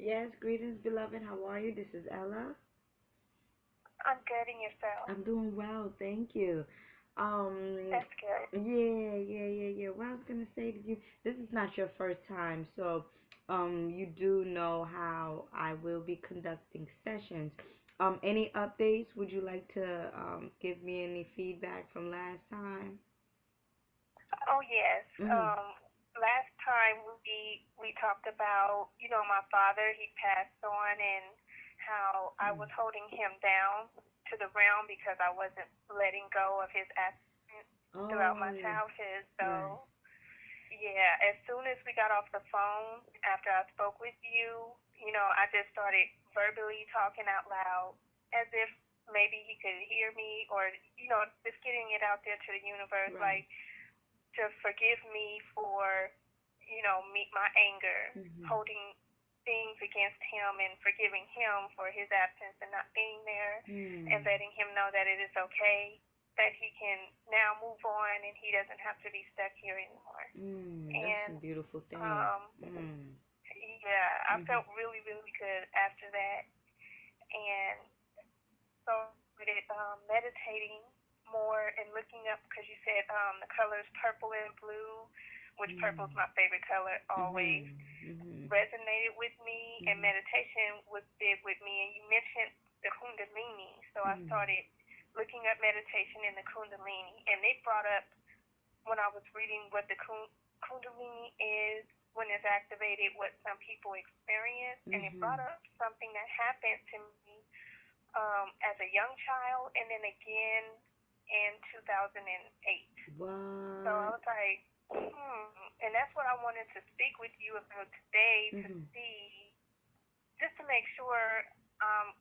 Yes, greetings, beloved. How are you? This is Ella. I'm good in yourself. I'm doing well, thank you. Um, That's good. yeah. What I was gonna say to you, this is not your first time, so you do know how I will be conducting sessions. Any updates? Would you like to give me any feedback from last time? Oh yes. Mhm. Last time we talked about my father. He passed on, and how I was holding him down to the realm because I wasn't letting go of his absence throughout my Oh, childhood. right. So yeah, as soon as we got off the phone after I spoke with you, I just started verbally talking out loud as if maybe he could hear me, or just getting it out there to the universe, Right. like to forgive me for, meet my anger, Mhm. holding things against him and forgiving him for his absence and not being there, and Mm. letting him know that it is okay, that he can now move on and he doesn't have to be stuck here anymore. That's a And beautiful thing. um, Mm. yeah, I Mhm. felt really, really good after that. And so with it, meditating more and looking up, because you said the colors purple and blue, which purple is Mm. my favorite color always, Mhm. Mhm. resonated with me, and Mhm. meditation was big with me. And you mentioned the Kundalini, so I Mhm. started looking up meditation in the Kundalini, and they brought up when I was reading what the Kundalini is when it's activated, what some people experience, and it brought Mhm. up something that happened to me as a young child, and then again in 2008. So I What? was like, and that's what I wanted to speak with you about today, to Mhm. see, just to make sure, um,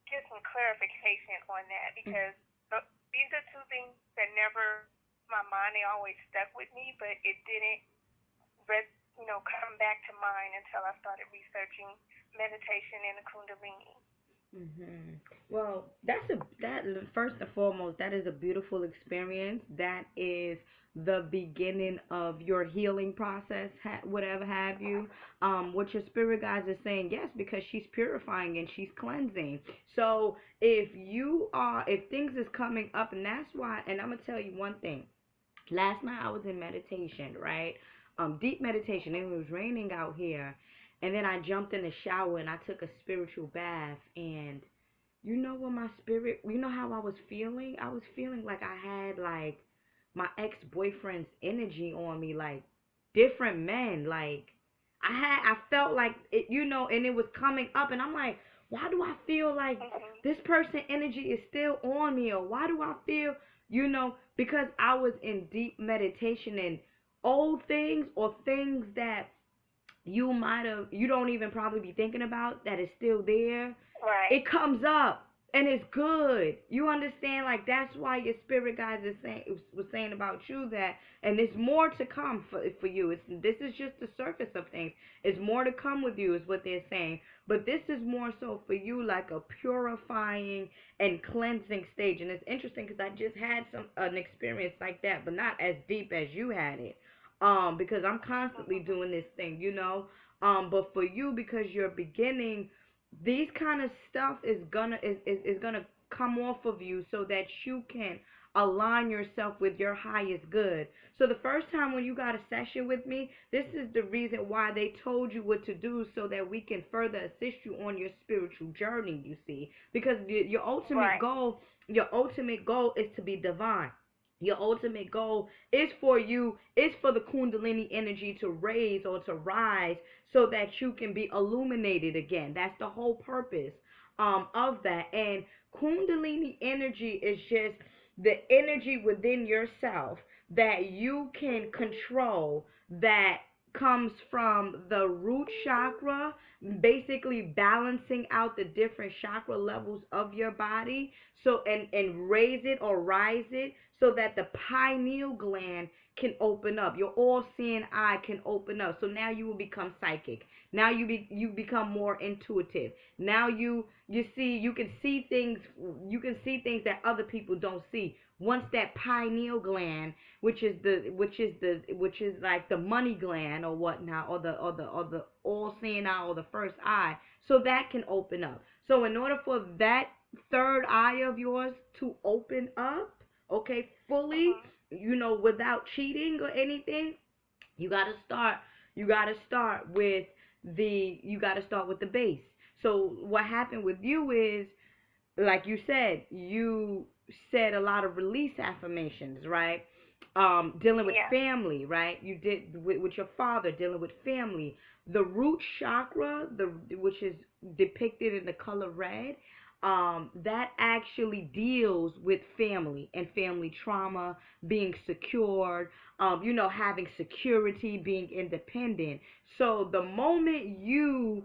get some clarification on that, Mhm. because these are two things that never, my mind, they always stuck with me, but it didn't, come back to mind until I started researching meditation and the Kundalini. Mhm. Well, that first and foremost, that is a beautiful experience. That is the beginning of your healing process, whatever have you. What your spirit guides is saying, yes, because she's purifying and she's cleansing. So if things is coming up, and that's why, and I'm gonna tell you one thing. Last night I was in meditation, right? Deep meditation. It was raining out here, and then I jumped in the shower and I took a spiritual bath. And you know what my spirit? You know how I was feeling? I was feeling like I had like my ex boyfriend's energy on me, like different men. Like I felt like it, and it was coming up, and I'm like, why do I feel like Mhm. this person energy is still on me, or why do I feel, because I was in deep meditation, and old things or things that you don't even probably be thinking about that is still there, Right. it comes up and it's good. You understand? Like that's why your spirit guides is saying was saying about you that, and there's more to come for you. This is just the surface of things. It's more to come with you, is what they're saying. But this is more so for you, like a purifying and cleansing stage. And it's interesting because I just had an experience like that, but not as deep as you had it. Because I'm constantly Mhm. doing this thing, but for you, because you're beginning, these kind of stuff is gonna come off of you so that you can align yourself with your highest good. So the first time when you got a session with me, this is the reason why they told you what to do, so that we can further assist you on your spiritual journey, you see. Because Right. your ultimate goal is to be divine. Your ultimate goal is for the Kundalini energy to raise or to rise, so that you can be illuminated again. That's the whole purpose of that. And Kundalini energy is just the energy within yourself that you can Mhm. control, that comes from the root chakra, basically balancing out the different chakra levels of your body, so and raise it or rise it, so that the pineal gland can open up. Your all-seeing eye can open up. So now you will become psychic. Now you become more intuitive. Now you can see things that other people don't see. once that pineal gland, which is like the money gland or whatnot, or the all seeing eye or the first eye, so that can open up. So in order for that third eye of yours to open up, okay, fully, Mhm. without cheating or anything, you got to start you got to start with the base. So what happened with you is, like you said a lot of release affirmations, right? Dealing with Yeah. family, right? You did with your father, dealing with family. The root chakra, which is depicted in the color red, that actually deals with family and family trauma, being secured, having security, being independent. So the moment you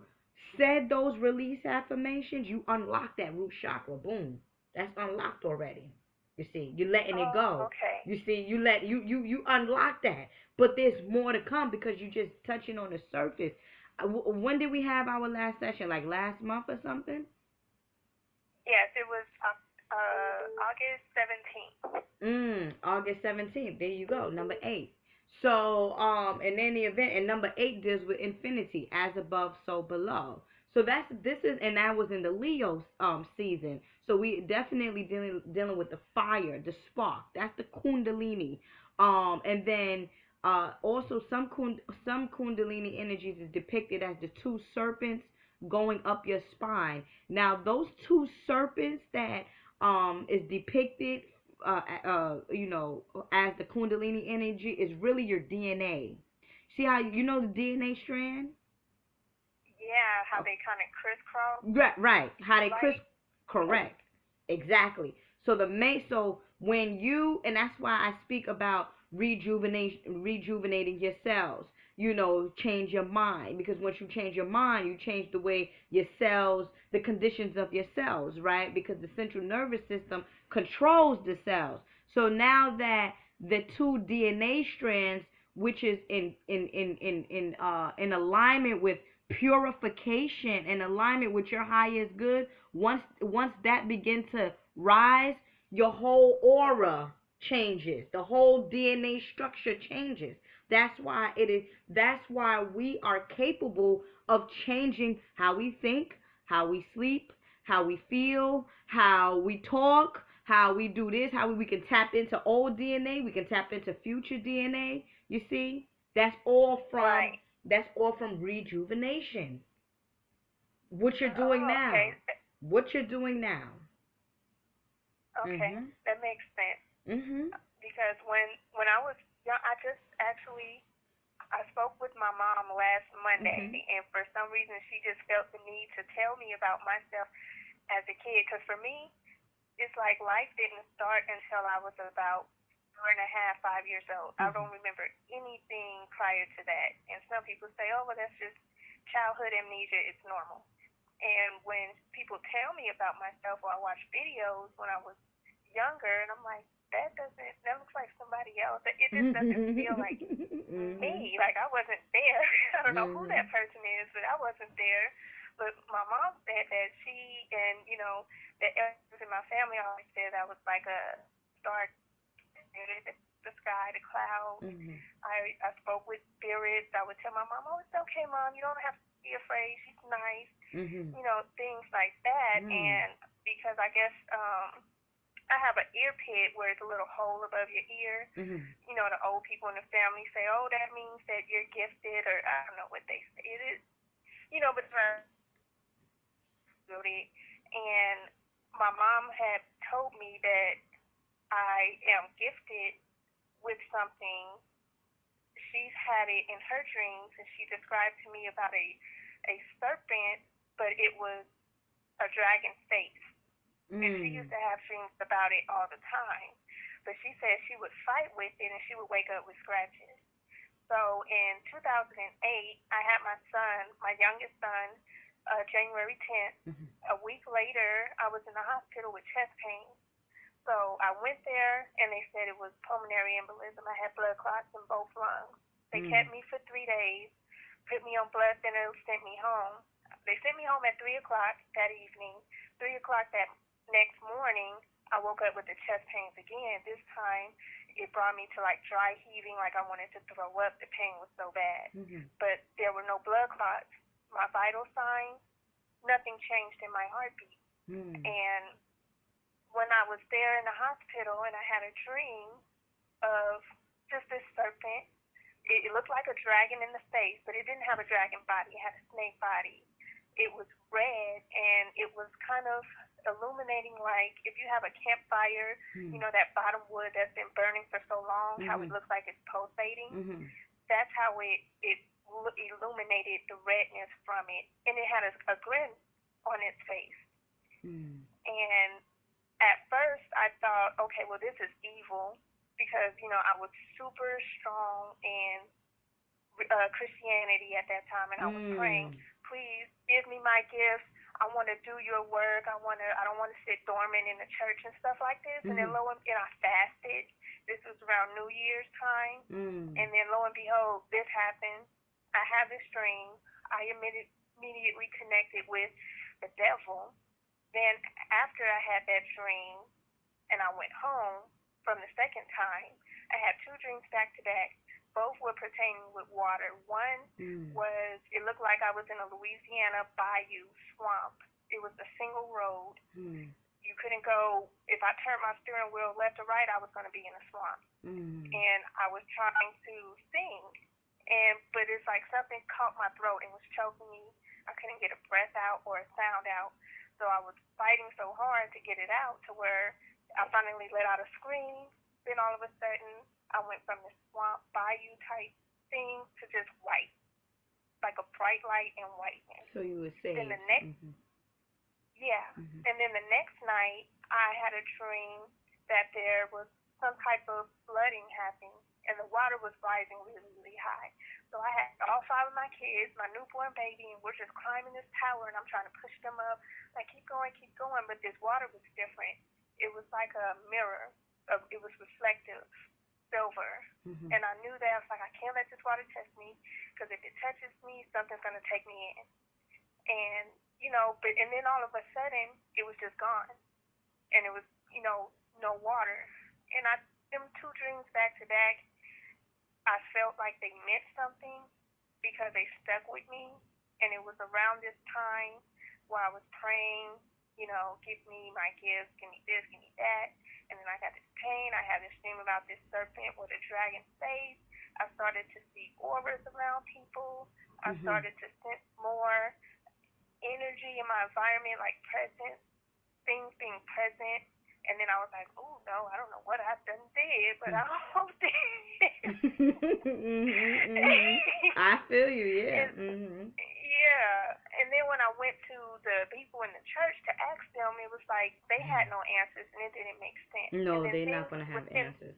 said those release affirmations, you unlock that root chakra. Boom. That's unlocked already. You see, you're letting it Oh, go. okay. You see, you unlock that. But there's more to come because you're just touching on the surface. When did we have our last session? Like last month or something? Yes, it was August 17th. August 17th. There you go. Number 8. So, and then the event, and number 8 deals with infinity, as above, so below. So and that was in the Leo season. So we definitely dealing with the fire, the spark. That's the Kundalini. And then also some Kundalini energies is depicted as the two serpents going up your spine. Now those two serpents that is depicted as the Kundalini energy is really your DNA. See how the DNA strand? Yeah, how they kind of crisscross Right. How the they Chris? light. Correct. Exactly. So when you, and that's why I speak about rejuvenating your cells. Change your mind, because once you change your mind, you change the way your cells, the conditions of your cells, right? Because the central nervous system controls the cells. So now that the two DNA strands, which is in alignment with purification and alignment with your highest good, once that begins to rise, your whole aura changes, the whole DNA structure changes. That's why we are capable of changing how we think, how we sleep, how we feel, how we talk, how we do this, how we can tap into old DNA, we can tap into future DNA. You see, that's all from Right. that's all from rejuvenation. What you're doing Oh, now. okay. What you're doing now. Okay, Mhm. that makes sense. Mhm. Because when I was young, I just actually I spoke with my mom last Monday, Mhm. and for some reason she just felt the need to tell me about myself as a kid. Because for me, it's like life didn't start until I was about 4.5, 5 years old. I Mhm. don't remember anything prior to that. And some people say, oh, well, that's just childhood amnesia. It's normal. And when people tell me about myself or I watch videos when I was younger, and I'm like, that looks like somebody else. It just doesn't feel like Mhm. me. Like I wasn't there. I don't know who that Mhm. person is, but I wasn't there. But my mom said that she and the elders in my family always said I was like a star, the sky, the clouds. Mhm. I spoke with spirits. I would tell my mom, oh, it's okay, mom. You don't have to be afraid. She's nice. Mhm. Things like that. Mhm. And because I guess I have an ear pit where it's a little hole above your ear. Mhm. The old people in the family say, oh, that means that you're gifted, or I don't know what they say. It is, but it's not really. And my mom had told me that I am gifted with something. She's had it in her dreams, and she described to me about a serpent, but it was a dragon face. And she used Mhm. to have dreams about it all the time. But she said she would fight with it and she would wake up with scratches. So in 2008, I had my son, my youngest son, January 10th. Mhm. A week later, I was in the hospital with chest pain. So I went there and they said it was pulmonary embolism. I had blood clots in both lungs. They kept Mhm. me for 3 days, put me on blood thinners, sent me home. They sent me home at 3 o'clock that evening. 3 o'clock that next morning, I woke up with the chest pains again. This time, it brought me to like dry heaving, like I wanted to throw up. The pain was so bad. But there were no blood clots. My vital signs, nothing changed in my heartbeat. And when I was there in the hospital and I had a dream of just this serpent, it looked like a dragon in the face, but it didn't have a dragon body. It had a snake body. It was red, and it was kind of illuminating like if you have a campfire, you know, that bottom wood that's been burning for so long, how it looks like it's pulsating. That's how it illuminated the redness from it. And it had a grin on its face. And at first I thought, okay, well, this is evil because, you know, I was super strong in Christianity at that time, and I was praying, please give me my gifts. I want to do your work. I don't want to sit dormant in the church and stuff like this. And then I fasted. This was around New Year's time. And then lo and behold, this happened. I have this dream. I immediately connected with the devil. Then after I had that dream and I went home from the second time, I had two dreams back to back. Both were pertaining with water. One was, it looked like I was in a Louisiana bayou swamp. It was a single road. You couldn't go, if I turned my steering wheel left or right, I was going to be in a swamp. And I was trying to sing. But it's like something caught my throat and was choking me. I couldn't get a breath out or a sound out. So I was fighting so hard to get it out to where I finally let out a scream. Then all of a sudden, I went from the swamp bayou type thing to just white, like a bright light and whiteness. So you were saved. Then the next, and then the next night, I had a dream that there was some type of flooding happening, and the water was rising really, really high. So I had all five of my kids, my newborn baby, and we're just climbing this tower, and I'm trying to push them up, like keep going, but this water was different. It was like a mirror. It was reflective. Silver. And I knew that. I was like, I can't let this water touch me because if it touches me, something's going to take me in. And, you know, and then all of a sudden, it was just gone. And it was, you know, no water. And them two dreams back to back, I felt like they meant something because they stuck with me. And it was around this time where I was praying, you know, give me my gifts, give me this, give me that. And then I got this pain. I had this dream about this serpent with a dragon face. I started to see auras around people. I started to sense more energy in my environment, like presence, things being present. And then I was like, oh, no, I don't know what I've done did, but I almost did. I feel you, yeah. Yeah. And then when I went to the people in the church to ask them, it was like they had no answers, and it didn't make sense. No, they're not going to have answers.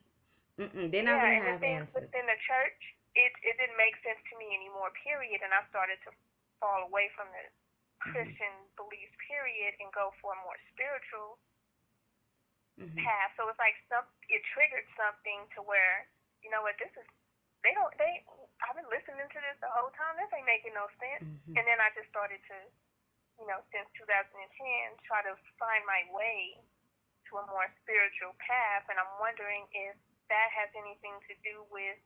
They're not going to have answers. Within the church, it didn't make sense to me anymore, period. And I started to fall away from the Christian beliefs, period, and go for a more spiritual path. So it's like it triggered something to where, you know what, I've been listening to this the whole time. This ain't making no sense. And then I just started to, you know, since 2010, try to find my way to a more spiritual path. And I'm wondering if that has anything to do with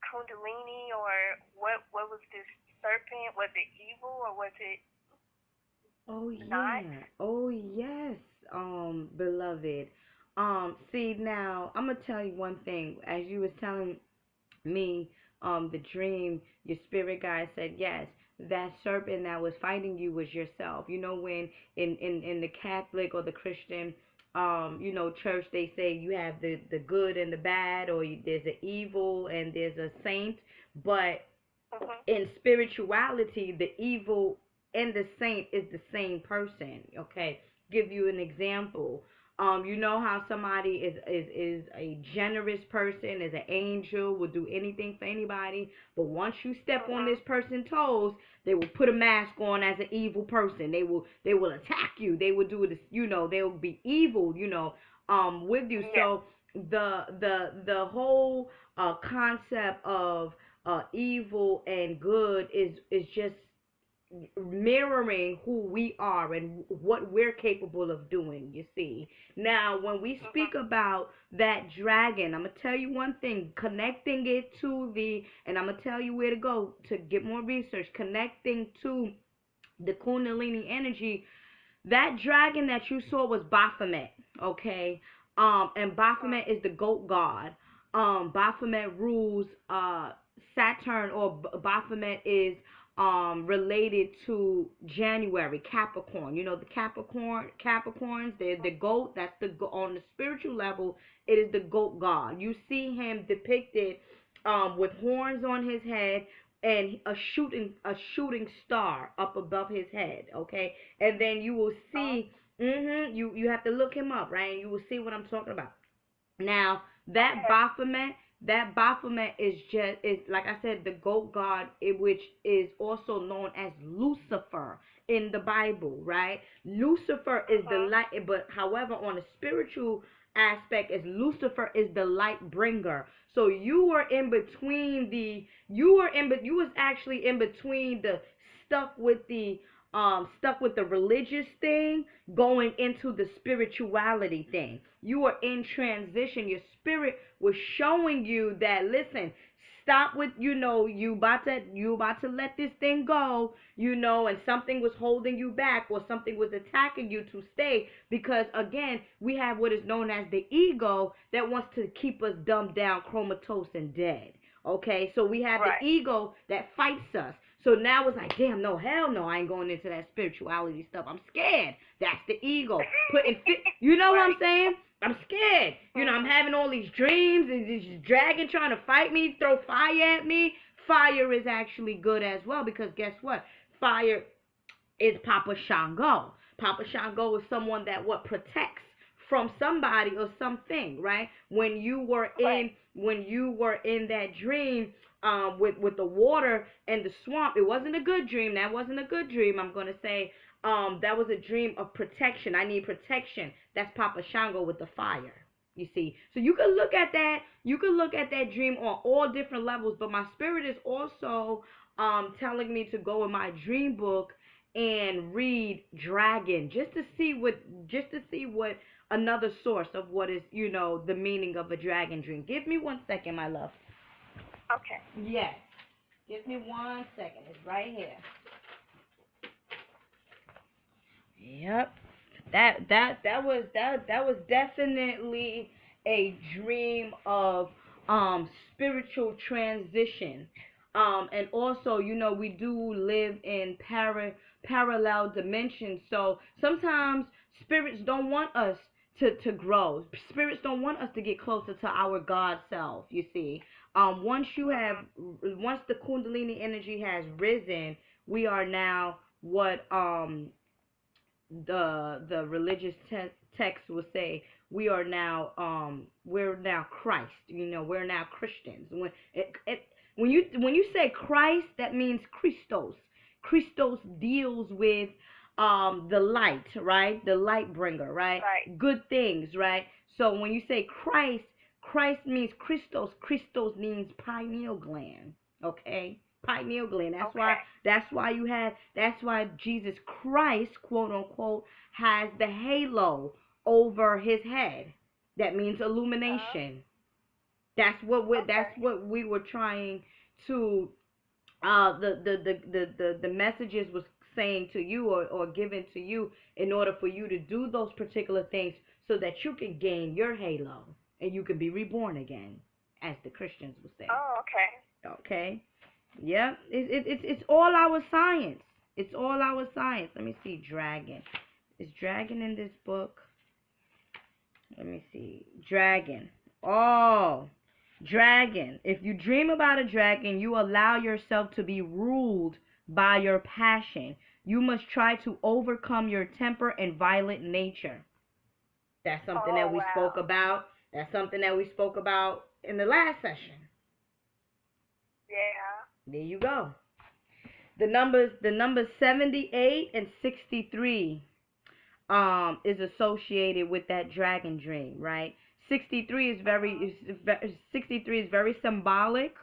Kundalini, or what was this serpent? Was it evil, or was it not? Oh yes, beloved. See, now I'm gonna tell you one thing. As you was telling me, the dream, your spirit guide said yes, that serpent that was fighting you was yourself. You know, when in the Catholic or the Christian you know, church, they say you have the good and the bad, or there's an evil and there's a saint. But in spirituality, the evil and the saint is the same person. Okay, give you an example. You know how somebody is a generous person, is an angel, will do anything for anybody, but once you step on this person's toes, they will put a mask on as an evil person. They will attack you. They will do this, you know, they will be evil, you know, with you. So the whole concept of evil and good is just mirroring who we are and what we're capable of doing, you see. Now, when we speak about that dragon, I'm going to tell you one thing, connecting it to and I'm going to tell you where to go to get more research, connecting to the Kundalini energy. That dragon that you saw was Baphomet, okay? And Baphomet is the goat god. Baphomet rules Saturn, or Baphomet is related to January, Capricorn. You know the Capricorns, they're the goat. That's on the spiritual level, it is the goat god. You see him depicted with horns on his head and a shooting star up above his head, okay? And then you will see you have to look him up, right? And you will see what I'm talking about. Now, that Baphomet is like I said, the goat god, which is also known as Lucifer in the Bible, right? Lucifer is the light, but however, on a spiritual aspect, is Lucifer is the light bringer. So you were in between you was actually in between the stuck with the religious thing going into the spirituality thing. You were in transition. Your spirit was showing you that, listen, stop with, you about to let this thing go, and something was holding you back, or something was attacking you to stay, because again, we have what is known as the ego that wants to keep us dumbed down, comatose, and dead. Okay, so we have the ego that fights us. So now it's like, damn, no, hell no, I ain't going into that spirituality stuff. I'm scared. That's the ego. You know what I'm saying? I'm scared. I'm having all these dreams, and this dragon trying to fight me, throw fire at me. Fire is actually good as well, because guess what? Fire is Papa Shango. Papa Shango is someone that protects from somebody or something, right? When you were in that dream, with the water and the swamp, it wasn't a good dream. That wasn't a good dream. I'm gonna say, that was a dream of protection. I need protection. That's Papa Shango with the fire. You see, so you can look at that. You can look at that dream on all different levels. But my spirit is also telling me to go in my dream book and read Dragon, just to see what another source of what is, the meaning of a dragon dream. Give me 1 second, my love. Okay. Yes. Give me 1 second. It's right here. Yep. That was definitely a dream of spiritual transition. And also, we do live in parallel dimensions. So sometimes spirits don't want us to grow. Spirits don't want us to get closer to our God self, you see. Once the Kundalini energy has risen, we are now what the religious text will say. We're now Christ. We're now Christians. When you say Christ, that means Christos. Christos deals with the light, right? The light bringer, right? Good things, right? So when you say Christ means Christos. Christos means pineal gland, okay? Pineal gland. That's why Jesus Christ, quote unquote, has the halo over his head. That means illumination. That's what we were trying to the messages was saying to you, or given to you, in order for you to do those particular things, so that you can gain your halo and you can be reborn again, as the Christians would say. Oh, okay. Okay. Yep. It's all our science. It's all our science. Let me see. Dragon. Is dragon in this book? Let me see. Dragon. Oh. Dragon. If you dream about a dragon, you allow yourself to be ruled by your passion. You must try to overcome your temper and violent nature. That's something that we spoke about. That's something that we spoke about in the last session. Yeah. There you go. The numbers 78 and 63 is associated with that dragon dream, right? 63 is very symbolic,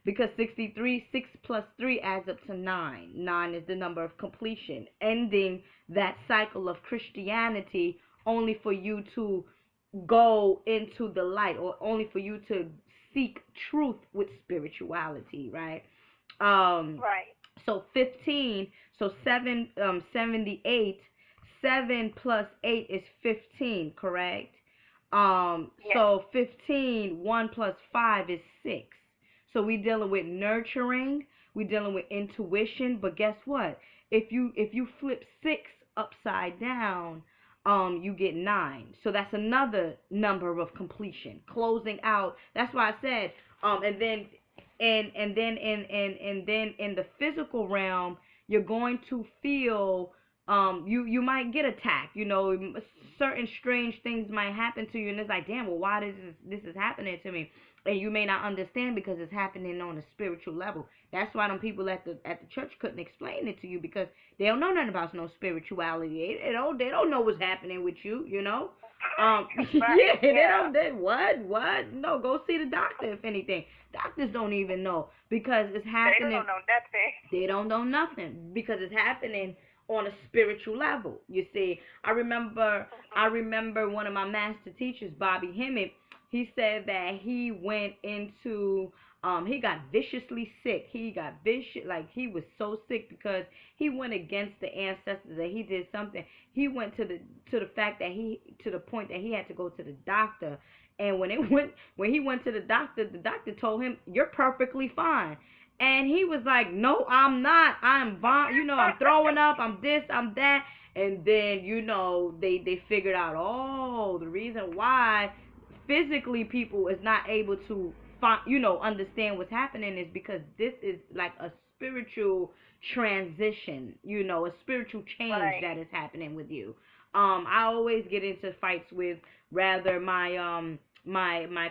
because 63, 6 plus 3 adds up to 9. 9 is the number of completion, ending that cycle of Christianity only for you to go into the light, or only for you to seek truth with spirituality, right? Right. So 15, so 78, 7 plus 8 is 15, correct? Yes. So 15, 1 plus 5 is 6. So we dealing with nurturing, we dealing with intuition, but guess what? If you flip 6 upside down, you get 9. So that's another number of completion, closing out. That's why I said, and then in the physical realm, you're going to feel, you might get attacked, certain strange things might happen to you, and it's like, damn, well, why this is happening to me? And you may not understand because it's happening on a spiritual level. That's why them people at the church couldn't explain it to you, because they don't know nothing about no spirituality. They don't know what's happening with you. Right. Yeah, Yeah. what? No, go see the doctor if anything. Doctors don't even know, because it's They happening. don't know nothing. They don't know nothing, because it's happening on a spiritual level. You see, I remember one of my master teachers, Bobby Hemmett. He said that he went into, he got viciously sick. He got vicious, like he was so sick because he went against the ancestors, that he did something. He went to the fact that to the point that he had to go to the doctor. And when he went to the doctor told him, "You're perfectly fine." And he was like, "No, I'm not. I'm throwing up. I'm this, I'm that." And then, they figured out, oh, the reason why physically people is not able to understand what's happening is because this is like a spiritual transition, a spiritual change Right. that is happening with you. I always get into fights with rather my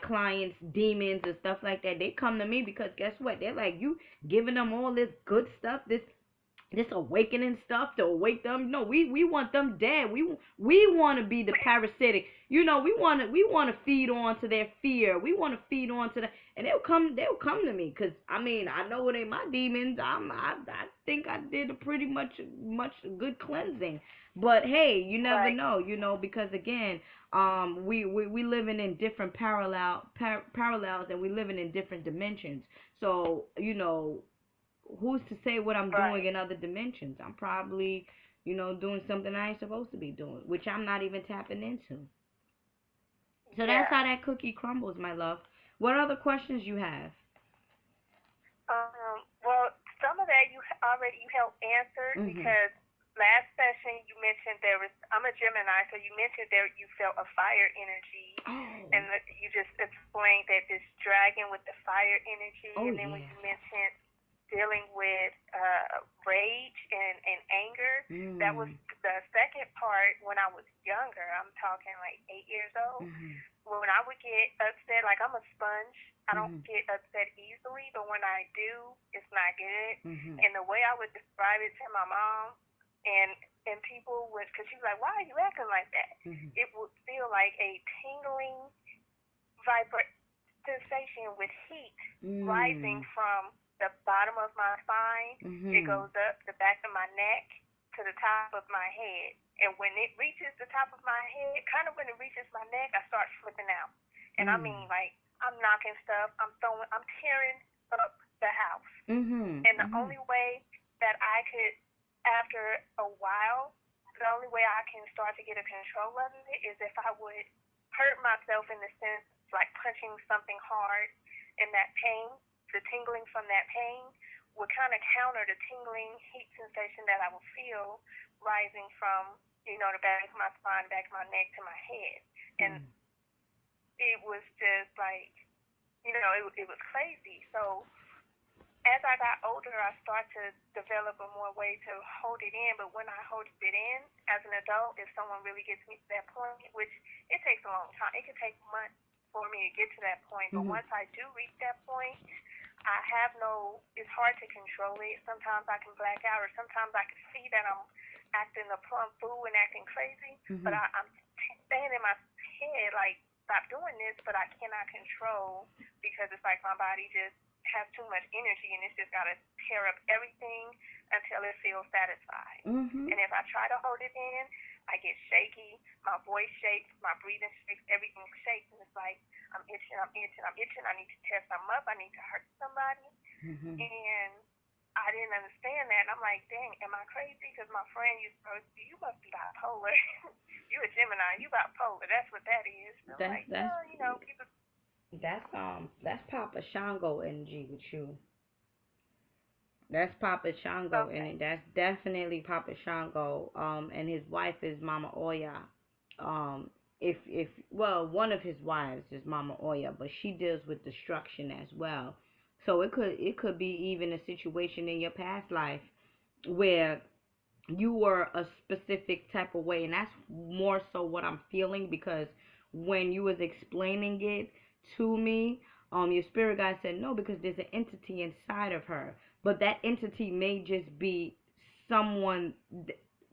clients, demons and stuff like that. They come to me because guess what? They're like, you giving them all this good stuff, this awakening stuff to awake them. No, we want them dead. We want to be the parasitic. We want to feed on to their fear. We want to feed on to the, and they'll come to me, because I know it ain't my demons. I think I did a pretty much good cleansing. But hey, you never Right. know, because again, we living in different parallels, and we living in different dimensions. So, who's to say what I'm doing Right. in other dimensions? I'm probably, doing something I ain't supposed to be doing, which I'm not even tapping into. So that's Yeah. how that cookie crumbles, my love. What other questions you have? Well, some of that you helped answered, Mhm. because last session you mentioned there was. I'm a Gemini, so you mentioned there you felt a fire energy, Oh. and you just explained that this dragon with the fire energy, Oh and then when yeah. you mentioned dealing with rage and anger, that was Mm. the second part. When I was younger, I'm talking like 8 years old, Mhm. when I would get upset, like I'm a sponge. I don't Mhm. get upset easily, but when I do, it's not good. Mhm. And the way I would describe it to my mom, and people would, because she was like, "Why are you acting like that?" Mhm. It would feel like a tingling vibration sensation with heat rising Mm. from the bottom of my spine. It Mhm. goes up the back of my neck to the top of my head. And when it reaches the top of my head, kind of when it reaches my neck, I start flipping out. And I Mm. mean, like, I'm knocking stuff, I'm tearing up the house. Mhm. And the Mhm. only way that I could, after a while, the only way I can start to get a control of it is if I would hurt myself, in the sense like punching something hard, and that pain, the tingling from that pain, would kind of counter the tingling heat sensation that I would feel rising from, the back of my spine, back of my neck to my head. And Mm. it was just like, it was crazy. So as I got older, I started to develop a more way to hold it in. But when I hold it in as an adult, if someone really gets me to that point, which it takes a long time, it can take months for me to get to that point. But Mhm. once I do reach that point, I have no, it's hard to control it. Sometimes I can black out, or sometimes I can see that I'm acting a plumb fool and acting crazy. But Mhm. I'm saying in my head, like, stop doing this, but I cannot control, because it's like my body just have too much energy, and it's just got to tear up everything until it feels satisfied. Mhm. And if I try to hold it in, I get shaky, my voice shakes, my breathing shakes, everything shakes, and it's like I'm itching, I'm itching, I'm itching. I need to tear something up. I need to hurt somebody. Mhm. And I didn't understand that. And I'm like, dang, am I crazy? Because my friend used to say, you must be bipolar. You a Gemini, you bipolar. That's what that is. And I'm That's like, that's no, you know, people. that's Papa Shango energy with you. That's Papa Shango in Okay. it. That's definitely Papa Shango. And his wife is Mama Oya. If well, one of his wives is Mama Oya, but she deals with destruction as well. So it could be even a situation in your past life where you were a specific type of way, and that's more so what I'm feeling, because when you was explaining it to me, your spirit guide said no, because there's an entity inside of her, but that entity may just be someone,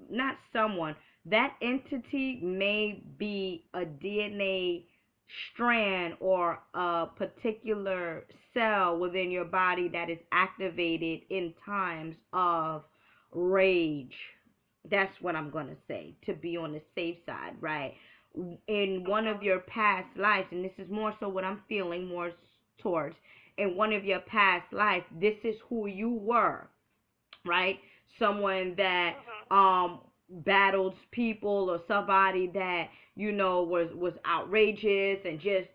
not someone, that entity may be a DNA strand or a particular cell within your body that is activated in times of rage. That's what I'm going to say, to be on the safe side, right? In one of Mhm. your past lives, and this is more so what I'm feeling more towards, in one of your past lives, this is who you were, right? Someone that Mhm. battles people, or somebody that was outrageous and just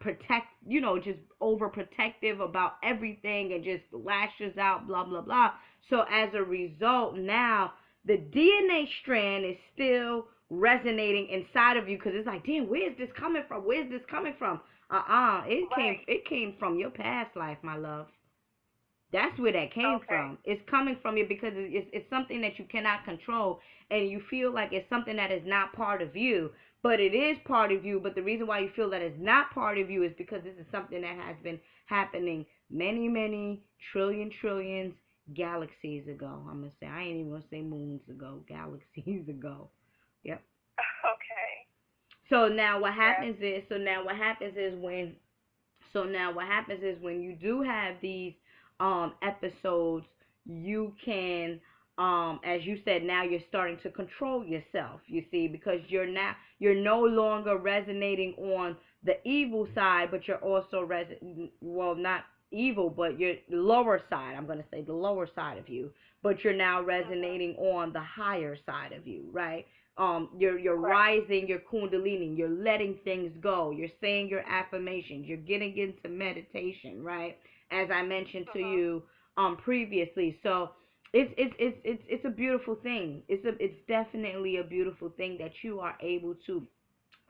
protect, just overprotective about everything and just lashes out, blah blah blah. So as a result, now the DNA strand is still resonating inside of you, because it's like, damn, where's this coming from? Where's this coming from? It came Right. it came from your past life, my love. That's where that came Okay. from. It's coming from you because it's something that you cannot control, and you feel like it's something that is not part of you, but it is part of you. But the reason why you feel that it's not part of you is because this is something that has been happening many, many trillions galaxies ago. I'm gonna say, I ain't even gonna say moons ago, galaxies ago. Yep. Okay. So now what Yeah. happens is, when you do have these episodes, you can, as you said, now you're starting to control yourself, you see, because you're no longer resonating on the evil side, but you're also well, not evil, but your lower side, I'm going to say the lower side of you, but you're now Mhm. resonating on the higher side of you, right? You're Right. rising your Kundalini, you're letting things go, you're saying your affirmations, you're getting into meditation, right? As I mentioned to Mhm. you previously. So it's a beautiful thing. It's definitely a beautiful thing that you are able to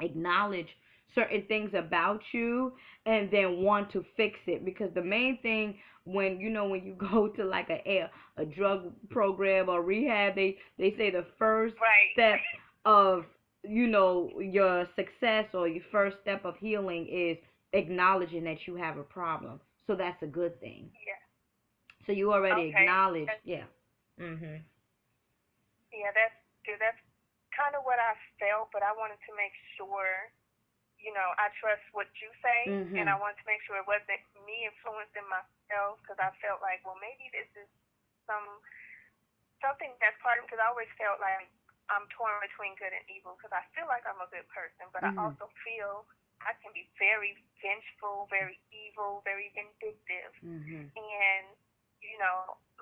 acknowledge certain things about you and then want to fix it, because the main thing, when you go to like a drug program or rehab, they say the first Right. step of your success, or your first step of healing, is acknowledging that you have a problem. So that's a good thing. Yeah. So you already Okay. acknowledged, yeah. Mhm. Yeah, that's kind of what I felt, but I wanted to make sure, I trust what you say, and I Mhm. wanted to make sure it wasn't me influencing myself, because I felt like, well, maybe this is some something that's part of, because I always felt like I'm torn between good and evil, because I feel like I'm a good person, but I Mhm. also feel I can be very vengeful, very evil, very vindictive, Mhm. and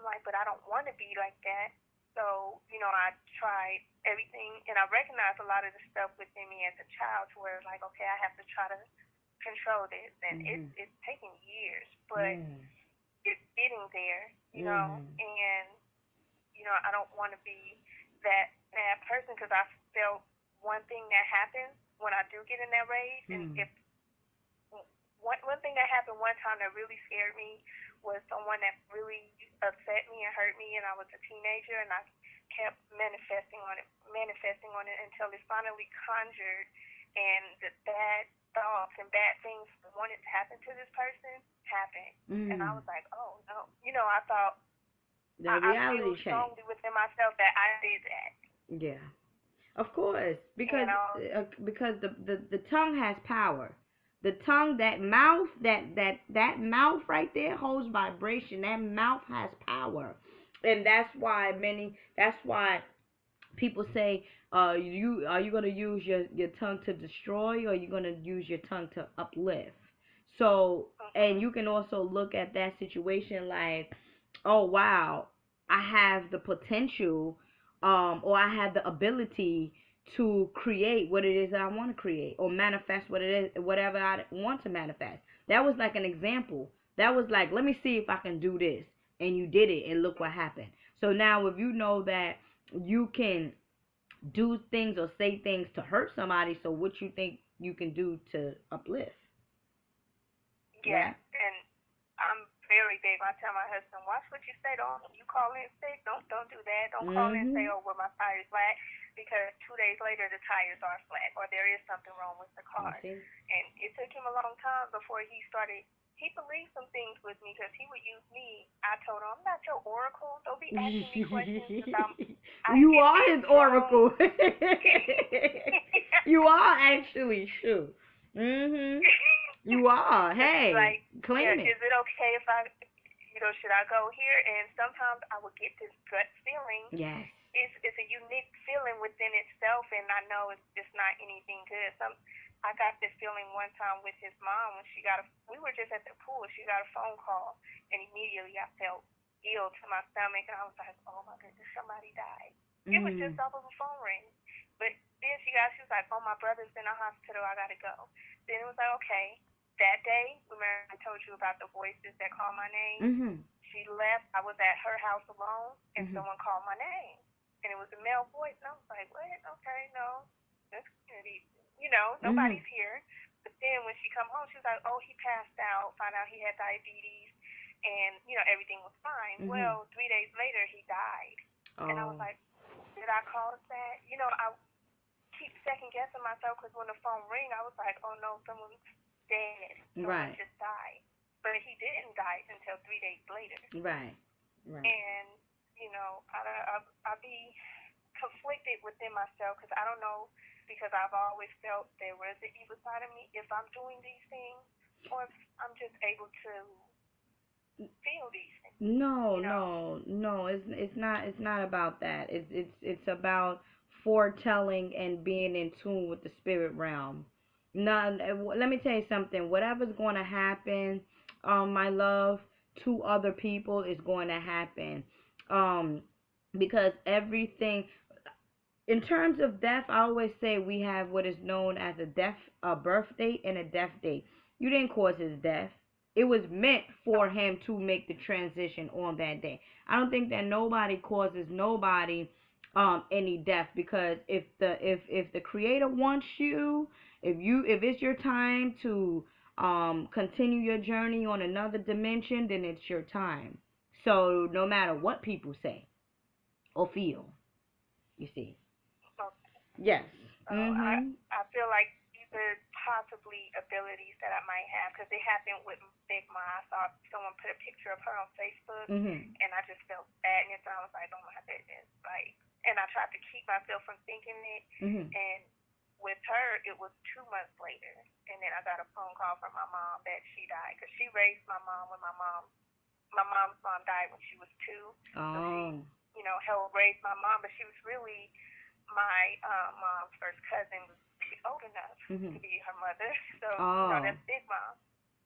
like, but I don't want to be like that. So, I tried everything, and I recognized a lot of the stuff within me as a child, to where like, okay, I have to try to control this, and it's Mhm. it's taking years, but Mhm. it's getting there, Mhm. and I don't want to be that bad person, because I felt one thing that happens when I do get in that rage, and Mhm. if one thing that happened one time that really scared me was someone that really upset me and hurt me, and I was a teenager, and I kept manifesting on it until it finally conjured, and the bad thoughts and bad things I wanted to happen to this person happened, and I Mhm. was like, oh no, I thought The I feel reality check. strongly within myself that I did that, Yeah. Of course, and because the tongue has power. The tongue, that mouth, that mouth right there holds vibration. That mouth has power. And that's why people say, you are you gonna use your tongue to destroy, or are you gonna use your tongue to uplift? So, and you can also look at that situation like, oh wow, I have the potential, or I have the ability to create what it is that I want to create, or manifest what it is, whatever I want to manifest. That was like an example. That was like, let me see if I can do this, and you did it, and look what happened. So now, if you know that you can do things or say things to hurt somebody, so what you think you can do to uplift? Yeah, Right? and I'm very big. I tell my husband, watch what you say. Don't you call in sick? Don't do that. Don't call in and say, Mhm. oh, well, my tire's flat, because 2 days later the tires are flat, or there is something wrong with the You car. see? And it took him a long time before he started. He believed some things with me because he would use me. I told him, I'm not your oracle. Don't be asking me questions about I You get are things his wrong. oracle. You are actually, shoot. Mhm. You are. Because he's Hey, like, yeah, claim it. is it okay if I, should I go here? And sometimes I would get this gut feeling. Yes. It's a unique feeling within itself, and I know it's not anything good. I got this feeling one time with his mom when we were just at the pool. She got a phone call, and immediately I felt ill to my stomach, and I was like, oh my goodness, somebody died. It was just Mm. off of a phone ring. But then she was like, oh, my brother's in the hospital, I gotta go. Then it was like, okay. That day, remember I told you about the voices that called my name? Mhm. She left. I was at her house alone, and Mhm. someone called my name. And it was a male voice, and I was like, what? Okay, no. That's community. Mhm. Nobody's here. But then when she come home, she was like, oh, he passed out, found out he had diabetes, and, everything was fine. Mhm. Well, 3 days later, he died. And I was Oh. like, did I cause that? I keep second guessing myself because when the phone rang, I was like, oh no, someone's dead. Someone Right. just died. But he didn't die until 3 days later. Right. Right. And, I be conflicted within myself because I don't know, because I've always felt there was an evil side of me if I'm doing these things, or if I'm just able to feel these things, No, you know? no, no. It's not about that. It's about foretelling and being in tune with the spirit realm. None. Let me tell you something. Whatever's going to happen, my love, to other people is going to happen. Um, because everything in terms of death, I always say we have what is known as a birth date, and a death date. You didn't cause his death. It was meant for him to make the transition on that day. I don't think that nobody causes nobody any death, because if the creator wants you, if it's your time to continue your journey on another dimension, then it's your time. So no matter what people say or feel, you see. Okay. Yes. So Mhm. I feel like these are possibly abilities that I might have because it happened with Big Ma. I saw someone put a picture of her on Facebook, Mhm. and I just felt sadness. And I was like, oh my goodness, like, and I tried to keep myself from thinking it. Mhm. And with her, it was 2 months later, and then I got a phone call from my mom that she died because she raised my mom when my mom's mom died when she was 2. So she, Oh. helped raise my mom, but she was really my mom's first cousin. She's old enough to Mhm. be her mother, so Oh. that's Big Mom.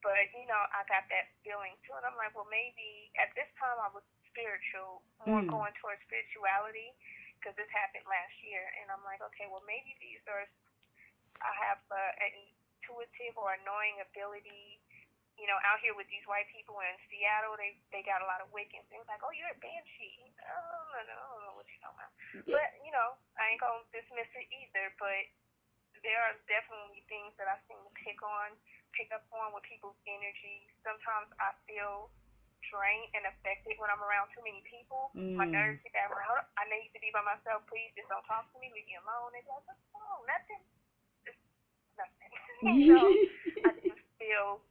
But I got that feeling too, and I'm like, well, maybe at this time I was spiritual, more Mm. going towards spirituality, because this happened last year, and I'm like, okay, well, maybe these are I have an intuitive or annoying ability. Out here with these white people in Seattle, they got a lot of Wiccans. They was like, "Oh, you're a banshee." Oh, no, I don't know what you're talking about. Yeah. But I ain't gonna dismiss it either. But there are definitely things that I seem to pick up on with people's energy. Sometimes I feel drained and affected when I'm around too many people. My Mm. nerves get that. I need to be by myself. Please, just don't talk to me. Leave me alone. They're like, "Oh, nothing." Just nothing. I just feel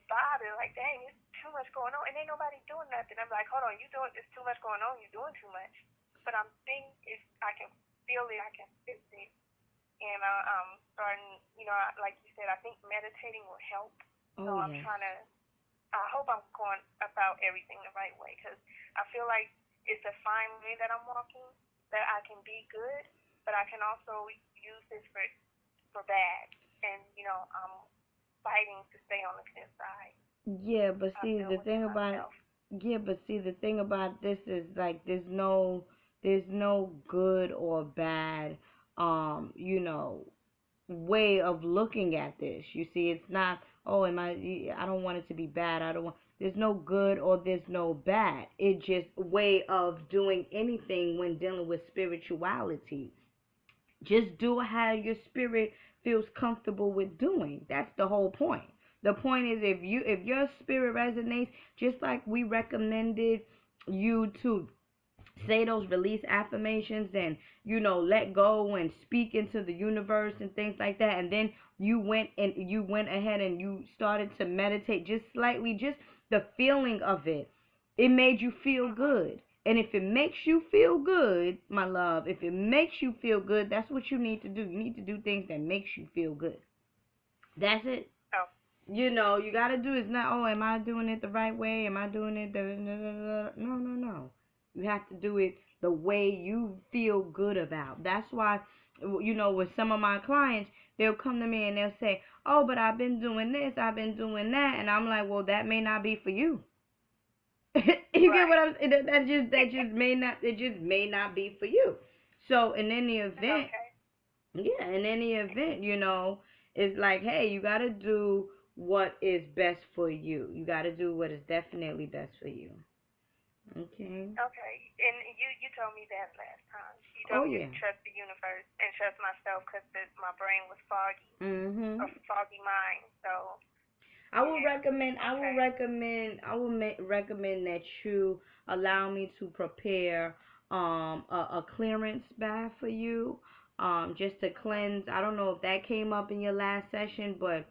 bothered. Like, dang, it's too much going on, and ain't nobody doing nothing. I'm like, hold on, there's too much going on. You're doing too much. But I'm thinking, if I can feel it, I can fix it. and I'm starting, like you said, I think meditating will help. So Oh I'm yes. trying to, I hope I'm going about everything the right way, because I feel like it's a fine line that I'm walking, that I can be good, but I can also use this for bad. And, I'm fighting to stay on the good side. Yeah, but I see feel the within thing about myself. yeah, but see the thing about this is like there's no good or bad you know way of looking at this. You see, it's not, oh, I don't want it to be bad. I don't want, there's no good or there's no bad. It's just way of doing anything when dealing with spirituality. Just do how your spirit feels comfortable with doing. That's the whole point. The point is, if your spirit resonates, just like we recommended you to say those release affirmations and let go and speak into the universe and things like that, and then you went ahead and you started to meditate just slightly, just the feeling of it made you feel Mhm. good. And if it makes you feel good, my love, if it makes you feel good, that's what you need to do. You need to do things that makes you feel good. That's it. Oh, You got to do, it's not, oh, am I doing it the right way? Am I doing it no, no, no. You have to do it the way you feel good about. That's why, with some of my clients, they'll come to me and they'll say, oh, but I've been doing this, I've been doing that. And I'm like, well, that may not be for you. You get what right. I'm saying? That just may not be for you. So in any It's event, okay. yeah, in any event, it's like, hey, you got to do what is best for you. You got to do what is definitely best for you. Okay. Okay. And you told me that last time. You Oh told me to yeah. trust the universe and trust myself, because my brain was foggy, a Mhm. foggy mind. So, I will yeah. recommend. I will Okay. recommend. I will recommend that you allow me to prepare a clearance bath for you, just to Mhm. cleanse. I don't know if that came up in your last session, but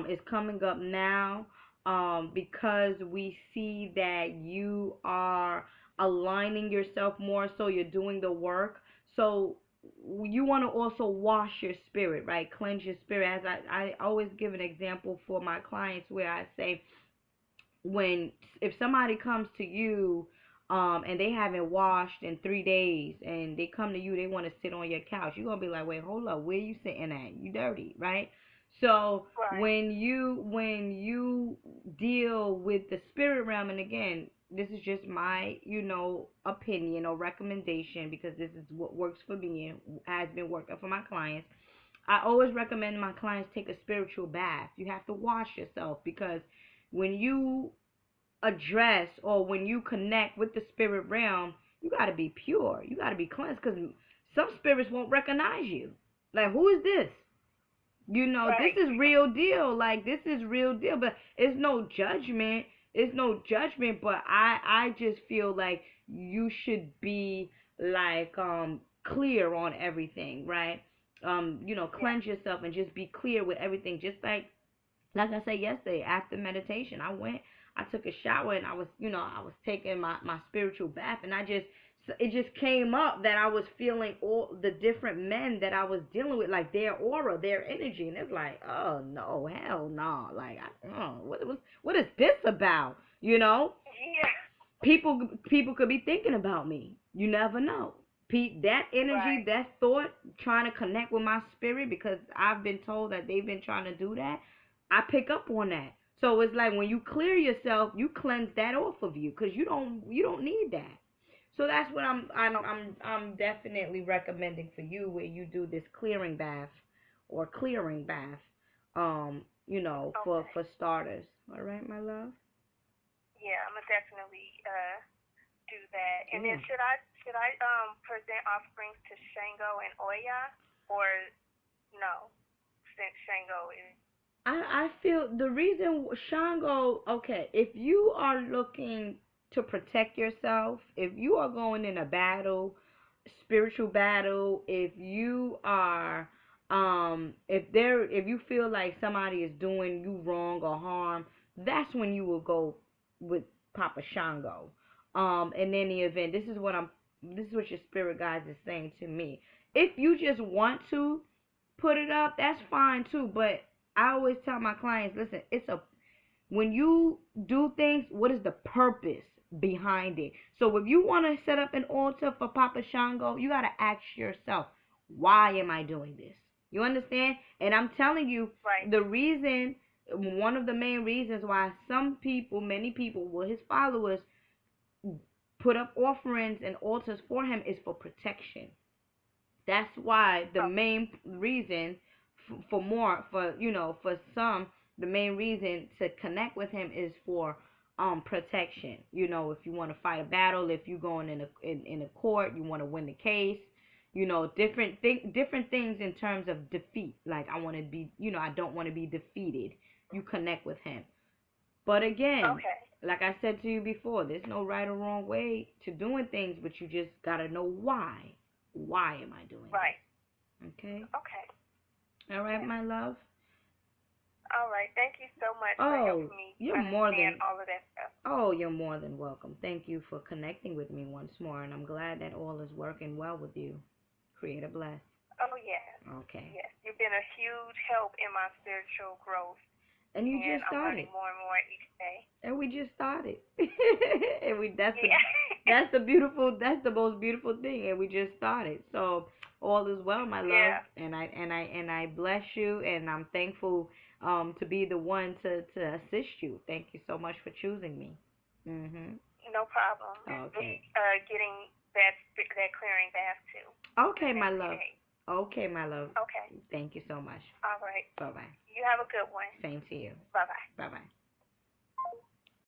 it's coming up now, because we see that you are aligning yourself more, so you're doing the work. So you want to also wash your spirit, right? Cleanse your spirit. As I always give an example for my clients where I say, when if somebody comes to you and they haven't washed in 3 days and they come to you, they want to sit on your couch, you're gonna be like, wait, hold up, where you sitting at? You dirty, right? So Right. when you deal with the spirit realm, and again, this is just my opinion or recommendation, because this is what works for me and has been working for my clients. I always recommend my clients take a spiritual bath. You have to wash yourself, because when you address or when you connect with the spirit realm, you got to be pure. You got to be cleansed, because some spirits won't recognize you. Like, who is this? This Right. is real deal. Like, this is real deal. But it's no judgment. It's no judgment. But I just feel like you should be like clear on everything, right? Yeah. Cleanse yourself and just be clear with everything. Just like I said yesterday, after meditation, I took a shower, and I was taking my spiritual bath, and it just came up that I was feeling all the different men that I was dealing with, like their aura, their energy, and it's like, oh no, hell no, like, what is this about? Yeah. People could be thinking about me. You never know. That energy, Right. that thought, trying to connect with my spirit, because I've been told that they've been trying to do that. I pick up on that. So it's like, when you clear yourself, you cleanse that off of you, because you don't need that. So that's what I'm definitely recommending for you, where you do this clearing bath or clearing bath, for Okay. starters. All right, my love. Yeah, I'm gonna definitely do that. And then Yeah. should I present offerings to Shango and Oya, or no? Since Shango is I feel the reason Shango, okay, if you are looking to protect yourself, if you are going in a battle, spiritual battle, if you are if you feel like somebody is doing you wrong or harm, that's when you will go with Papa Shango. In any event, this is what your spirit guides is saying to me. If you just want to, put it up, that's fine too. But I always tell my clients, listen, when you do things, what is the purpose behind it? So if you want to set up an altar for Papa Shango, you got to ask yourself, why am I doing this? You understand? And I'm telling you, right. the reason, one of the main reasons why many people, his followers, put up offerings and altars for him is for protection. That's why the main reason for some, the main reason to connect with him is for protection. If you want to fight a battle, if you're going in a court, you want to win the case, different things in terms of defeat. Like I want to be, I don't want to be defeated. You connect with him. But again, like I said to you before, there's no right or wrong way to doing things, but you just gotta know why. Why am I doing this? Okay? Okay. All right, my love? All right. Thank you so much for helping me understand all of that stuff. Oh, you're more than welcome. Thank you for connecting with me once more, and I'm glad that all is working well with you. Creator bless. Oh, yes. Okay. Yes. You've been a huge help in my spiritual growth. And you just started. I'm learning more and more each day. And we just started. That's the most beautiful thing. And we just started. So all is well, my love. Yeah. And I bless you, and I'm thankful to be the one to assist you. Thank you so much for choosing me. No problem. Okay. Getting that clearing back too. Okay, my love. Okay, my love. Okay. Thank you so much. All right. Bye-bye. You have a good one. Same to you. Bye-bye. Bye-bye.